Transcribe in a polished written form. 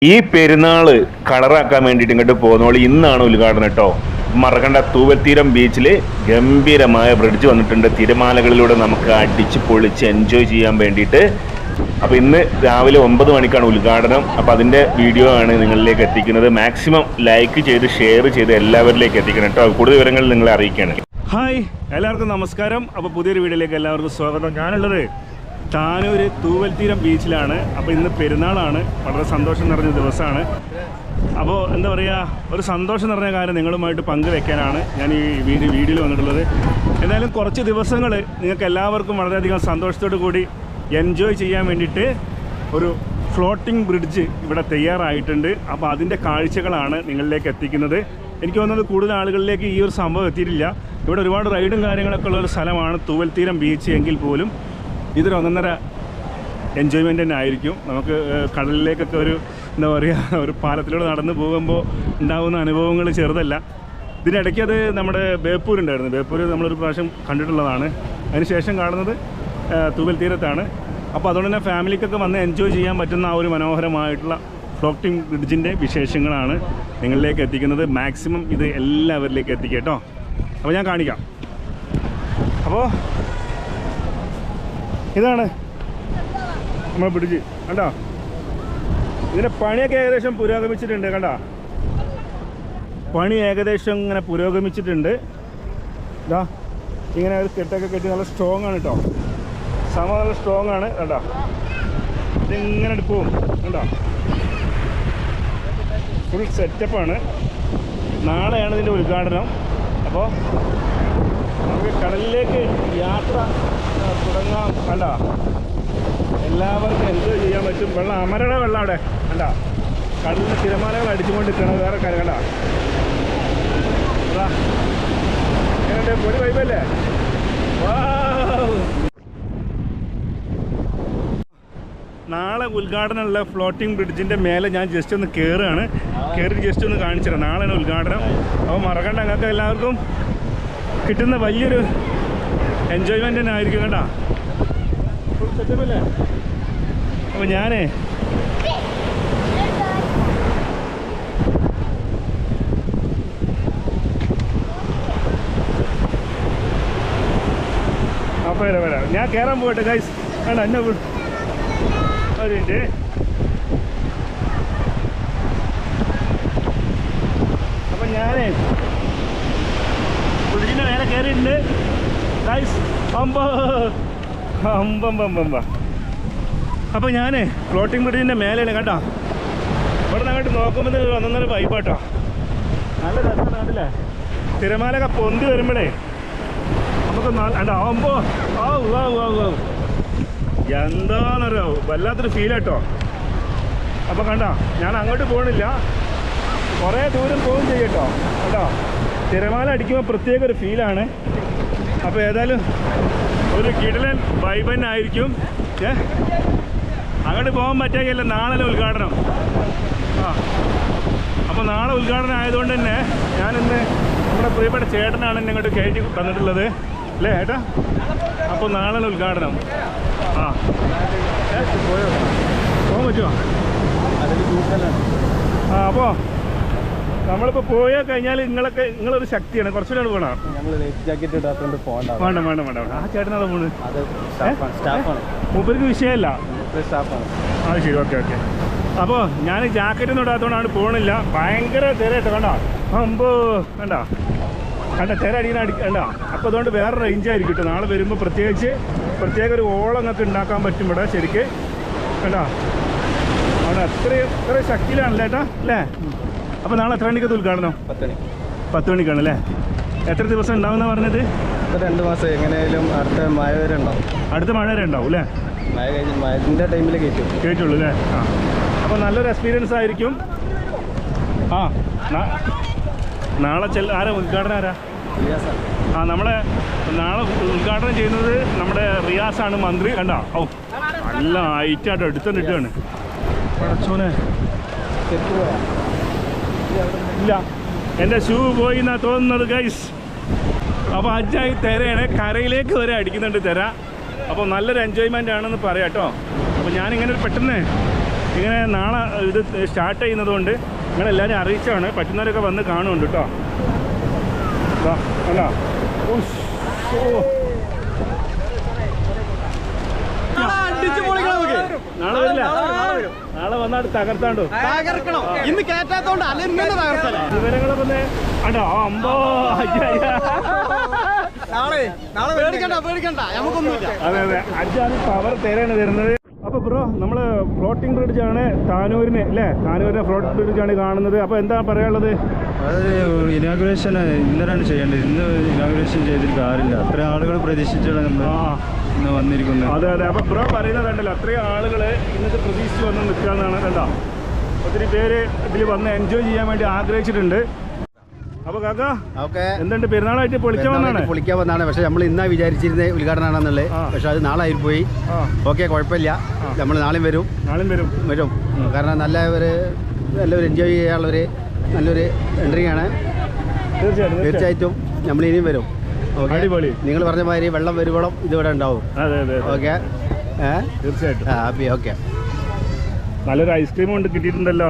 ഈ പെരുന്നാള് കളറാക്കാൻ വേണ്ടിയിട്ട് ഇങ്ങോട്ട് പോകുന്നോളൂ. ഇന്നാണ് ഉദ്ഘാടനം കേട്ടോ. മറക്കണ്ട, തൂവൽത്തീരം ബീച്ചിൽ ഗംഭീരമായ ബ്രിഡ്ജ് വന്നിട്ടുണ്ട്. തിരമാലകളിലൂടെ നമുക്ക് അടിച്ച് പൊളിച്ച് എൻജോയ് ചെയ്യാൻ വേണ്ടിയിട്ട്. അപ്പോൾ ഇന്ന് രാവിലെ 9 മണിക്കാണ് ഉദ്ഘാടനം. അപ്പോൾ അതിൻ്റെ വീഡിയോ ആണ് നിങ്ങളിലേക്ക് എത്തിക്കുന്നത്. മാക്സിമം ലൈക്ക് ചെയ്ത് ഷെയർ ചെയ്ത് എല്ലാവരിലേക്ക് എത്തിക്കണം കേട്ടോ. കൂടുതൽ വിവരങ്ങൾ നിങ്ങളെ അറിയിക്കുകയാണ്. ഹായ്, എല്ലാവർക്കും നമസ്കാരം. അപ്പോൾ പുതിയൊരു വീഡിയോയിലേക്ക് എല്ലാവർക്കും സ്വാഗതം. ഞാനുള്ളത് താനൂർ തൂവൽത്തീരം ബീച്ചിലാണ്. അപ്പോൾ ഇന്ന് പെരുന്നാളാണ്, വളരെ സന്തോഷം നിറഞ്ഞ ദിവസമാണ്. അപ്പോൾ എന്താ പറയുക, ഒരു സന്തോഷം നിറഞ്ഞ കാര്യം നിങ്ങളുമായിട്ട് പങ്കുവെക്കാനാണ് ഞാൻ ഈ വീഡിയോയിൽ വന്നിട്ടുള്ളത്. എന്തായാലും കുറച്ച് ദിവസങ്ങൾ നിങ്ങൾക്ക് എല്ലാവർക്കും വളരെയധികം സന്തോഷത്തോടു കൂടി എൻജോയ് ചെയ്യാൻ വേണ്ടിയിട്ട് ഒരു ഫ്ലോട്ടിംഗ് ബ്രിഡ്ജ് ഇവിടെ തയ്യാറായിട്ടുണ്ട്. അപ്പോൾ അതിൻ്റെ കാഴ്ചകളാണ് നിങ്ങളിലേക്ക് എത്തിക്കുന്നത്. എനിക്ക് തോന്നുന്നത് കൂടുതൽ ആളുകളിലേക്ക് ഈ ഒരു സംഭവം എത്തിയിട്ടില്ല. ഇവിടെ ഒരുപാട് റൈഡും കാര്യങ്ങളൊക്കെ ഉള്ളൊരു സ്ഥലമാണ് തൂവൽത്തീരം ബീച്ച്. എങ്കിൽ പോലും ഇതൊരു ഒന്നൊന്നര എൻജോയ്മെൻ്റ് തന്നെ ആയിരിക്കും. നമുക്ക് കടലിലേക്കൊക്കെ ഒരു എന്താ പറയുക, ഒരു പാലത്തിലൂടെ നടന്നു പോകുമ്പോൾ ഉണ്ടാകുന്ന അനുഭവങ്ങൾ ചെറുതല്ല. ഇതിനിടയ്ക്ക് അത് നമ്മുടെ ബേപ്പൂരുണ്ടായിരുന്നു. ബേപ്പൂർ നമ്മളൊരു പ്രാവശ്യം കണ്ടിട്ടുള്ളതാണ്. അതിനുശേഷം കാണുന്നത് തൂവൽത്തീരത്താണ്. അപ്പോൾ അതുകൊണ്ട് തന്നെ ഫാമിലിക്കൊക്കെ വന്ന് എൻജോയ് ചെയ്യാൻ പറ്റുന്ന ആ ഒരു മനോഹരമായിട്ടുള്ള ഫ്ലോട്ടിംഗ് ബ്രിഡ്ജിൻ്റെ വിശേഷങ്ങളാണ് നിങ്ങളിലേക്ക് എത്തിക്കുന്നത്. മാക്സിമം ഇത് എല്ലാവരിലേക്ക് എത്തിക്കുക കേട്ടോ. അപ്പോൾ ഞാൻ കാണിക്കാം. അപ്പോൾ ഇതാണ് നമ്മുടെ ബ്രിഡ്ജ്. കണ്ടോ, ഇതിൻ്റെ പണിയൊക്കെ ഏകദേശം പുരോഗമിച്ചിട്ടുണ്ട്. കണ്ടോ, പണി ഏകദേശം ഇങ്ങനെ പുരോഗമിച്ചിട്ടുണ്ട്. ഇതാ ഇങ്ങനെ ഒരു കെട്ടൊക്കെ കെട്ടി നല്ല സ്ട്രോങ് ആണ് കേട്ടോ. നല്ല സ്ട്രോങ് ആണ്. കണ്ടോ, ഇതിങ്ങനെ പോവും. കണ്ടോ, ഫുൾ സെറ്റപ്പാണ്. നാളെയാണ് ഇതിൻ്റെ ഉദ്ഘാടനം. അപ്പോൾ നമുക്ക് കടലിലേക്ക് യാത്ര തുടങ്ങാം. കണ്ട, എല്ലാവർക്കും എൻജോയ് ചെയ്യാൻ പറ്റും. വെള്ളം അമരയുടെ വെള്ളം അവിടെ കണ്ട, കടലിൻ്റെ തിരമാലകൾ അടിച്ചുകൊണ്ട് നിൽക്കണം. വേറെ കാര്യം കണ്ട, എങ്ങനെ പൊടി വൈബല്ലേ. നാളെ ഉദ്ഘാടനമുള്ള ഫ്ലോട്ടിംഗ് ബ്രിഡ്ജിൻ്റെ മേലെ ഞാൻ ജസ്റ്റ് ഒന്ന് കയറുകയാണ്. കയറി ജസ്റ്റ് ഒന്ന് കാണിച്ചു തരാം. നാളെയാണ് ഉദ്ഘാടനം. അപ്പോൾ മറക്കണ്ട, ഞങ്ങൾക്ക് എല്ലാവർക്കും കിട്ടുന്ന വലിയൊരു എൻജോയ്മെൻ്റ് തന്നെ ആയിരിക്കും. കേട്ടോ, ഫുൾ സെറ്റപ്പല്ലേ. അപ്പോൾ ഞാനേ അപ്പോൾ വരാം. ഞാൻ കയറാൻ പോകട്ടെ ഗൈസ്. വേണ്ട എന്നെ ഒരു അപ്പം ഞാനേ ബ്രിഡ്ജിൻ്റെ നേരെ കയറിയിട്ടുണ്ട് ഗൈസ്. അപ്പോൾ ഞാൻ ഫ്ലോട്ടിംഗ് ബ്രിഡ്ജിൻ്റെ മേലെയാണ് കേട്ടോ. ഇവിടെ നിന്ന് അങ്ങോട്ട് നോക്കുമ്പോൾ ഒന്നൊന്നര വൈബാട്ടോ. നല്ല രസം നാട്ടില്ലേ. തിരമാലൊക്കെ പൊന്തി വരുമ്പോഴേ നമുക്ക് എന്താണെന്നറിയോ, വല്ലാത്തൊരു ഫീലാട്ടോ. അപ്പോൾ കണ്ടോ, ഞാൻ അങ്ങോട്ട് പോകണില്ല, കുറേ ദൂരം പോകും ചെയ്യട്ടോ. കേട്ടോ, തിരമാല അടിക്കുമ്പോൾ പ്രത്യേക ഒരു ഫീലാണ്. അപ്പോൾ ഏതായാലും ഒരു കിടിലൻ വൈബ് തന്നെ ആയിരിക്കും. അങ്ങോട്ട് പോകാൻ പറ്റുകയല്ല, നാളെ ഉദ്ഘാടനം. അപ്പോൾ നാളെ ഉദ്ഘാടനം ആയതുകൊണ്ട് തന്നെ ഞാനിന്ന് നമ്മുടെ പ്രിയപ്പെട്ട ചേട്ടനാണ് എന്നെ ഇങ്ങോട്ട് കയറ്റി തന്നിട്ടുള്ളത് അല്ലേ ഏട്ടാ. അപ്പോൾ നാളെ ഉദ്ഘാടനം. പോകാൻ പറ്റുമോ? അപ്പോൾ നമ്മളിപ്പോൾ പോയാൽ കഴിഞ്ഞാൽ നിങ്ങളൊരു ശക്തിയാണ്. കുറച്ചുകൂടെ പോകണം. വേണ്ട ആ ചേട്ടനത് പോണ്. മൂപ്പർക്ക് വിഷയമല്ല. അത് ശരി, ഓക്കെ. അപ്പോൾ ഞാൻ ജാക്കറ്റൊന്നും ഇടാത്തതുകൊണ്ടാണ് പോകണില്ല. ഭയങ്കര തിരയിട്ട് കണ്ടോ. കണ്ട തിര കണ്ട. അപ്പോൾ അതുകൊണ്ട് വേറെ റേഞ്ചായിരിക്കും കേട്ടോ. നാളെ വരുമ്പോൾ പ്രത്യേക ഒരു ഓളങ്ങൊക്കെ ഉണ്ടാക്കാൻ പറ്റും ഇവിടെ ശരിക്ക്. കണ്ടോ, അവിടെ അത്രയും ശക്തിയിലാണല്ലേ ഏട്ടാ അല്ലേ. അപ്പോൾ നാളെ എത്ര മണിക്കത് ഉദ്ഘാടനം? 10 മണിക്കാണ് അല്ലേ. എത്ര ദിവസം ഉണ്ടാവുമെന്നാണ് പറഞ്ഞത്? 2 മാസം എങ്ങനെയായാലും. അടുത്ത മഴ വരെ ഉണ്ടാവും അല്ലേ. മഴ കഴിഞ്ഞ് മഴൻ്റെ ടൈമിൽ കയറ്റുള്ളൂ അല്ലേ. അപ്പോൾ നല്ലൊരു എക്സ്പീരിയൻസ് ആയിരിക്കും. നാളെ ആരാ ഉദ്ഘാടനം? ആരാ? നമ്മളെ നാളെ ഉദ്ഘാടനം ചെയ്യുന്നത് നമ്മുടെ റിയാസാണ്, മന്ത്രി. കണ്ടോ, നല്ല ഹൈറ്റായിട്ട് എടുത്തിട്ടാണ്. പടച്ചോനെ, ഇല്ല എൻ്റെ ഷൂ പോയി എന്നാണ് തോന്നുന്നത് ഗൈസ്. അപ്പോൾ അജ്ജായി തിരയാണ്, കരയിലേക്ക് വരെ അടിക്കുന്നുണ്ട് തിര. അപ്പോൾ നല്ലൊരു എൻജോയ്മെൻ്റ് ആണെന്ന് പറയാം കേട്ടോ. അപ്പോൾ ഞാനിങ്ങനെ പെട്ടെന്ന് ഇങ്ങനെ നാളെ ഇത് സ്റ്റാർട്ട് ചെയ്യുന്നത് കൊണ്ട് നിങ്ങളെല്ലാവരും അറിയിച്ചാണ്, പറ്റുന്നവരൊക്കെ വന്ന് കാണുന്നുണ്ട് കേട്ടോ. അല്ല നാളെ വരില്ല, നാളെ വന്നാട് തകർത്താണ്ടോ ഇന്ന് കേറ്റാത്തോണ്ട് വിവരങ്ങളൊക്കെ ഒന്ന് അടോ അമ്പോ പേടിക്കണ്ട നമുക്കൊന്നുമില്ല. അതെ അതെ, അഞ്ചാണ് പവർ തേരാണ് തരുന്നത്. അപ്പോൾ ബ്രോ നമ്മൾ ഫ്ലോട്ടിംഗ് ബ്രിഡ്ജാണ് താനൂരിന് അല്ലേ, താനൂരിനെ ഫ്ലോട്ടിംഗ് ബ്രിഡ്ജാണ് കാണുന്നത്. അപ്പോൾ എന്താ പറയാനുള്ളത്? അത് ഇനാഗുറേഷൻ ഇന്നലാണ് ചെയ്യേണ്ടത്. ഇന്ന് ഇനാഗുറേഷൻ ചെയ്തിട്ട് കാര്യമില്ല. അത്ര ആളുകൾ പ്രതീക്ഷിച്ചാണ് നമ്മൾ ഇന്ന് വന്നിരിക്കുന്നത്. അതെ അതെ. അപ്പോൾ ബ്രോ പറയുന്നത് കണ്ടല്ലോ, അത്രയും ആളുകൾ ഇന്നത്തെ പ്രതീക്ഷിച്ച് വന്ന് നിൽക്കാമെന്നാണ് കണ്ടോ. ഒത്തിരി പേര് ഇതിൽ വന്ന് എൻജോയ് ചെയ്യാൻ വേണ്ടി ആഗ്രഹിച്ചിട്ടുണ്ട്. അപ്പോൾ കാക്ക എന്തുണ്ട്, പെരുന്നാളായിട്ട് പൊളിക്കാൻ വന്നാണ്. പക്ഷെ നമ്മൾ ഇന്നാ വിചാരിച്ചിരുന്ന ഉദ്ഘാടനമാണെന്നുള്ളത്. പക്ഷെ അത് നാളെ ആയിപ്പോയി. ഓക്കെ, കുഴപ്പമില്ല. നമ്മൾ നാളെയും വരും. കാരണം നല്ലൊരു എൻജോയ് ചെയ്യാനുള്ളൊരു നല്ലൊരു എൻട്രിയാണ്. തീർച്ചയായിട്ടും നമ്മൾ ഇനിയും വരും. അടിപൊളി. നിങ്ങൾ പറഞ്ഞ മാതിരി വെള്ളം വരുവോളം ഇതിവിടെ ഉണ്ടാവും. ഓക്കെ, തീർച്ചയായിട്ടും ഹാപ്പി. ഓക്കെ, നല്ലൊരു ഐസ്ക്രീം കൊണ്ട് കിട്ടിയിട്ടുണ്ടല്ലോ.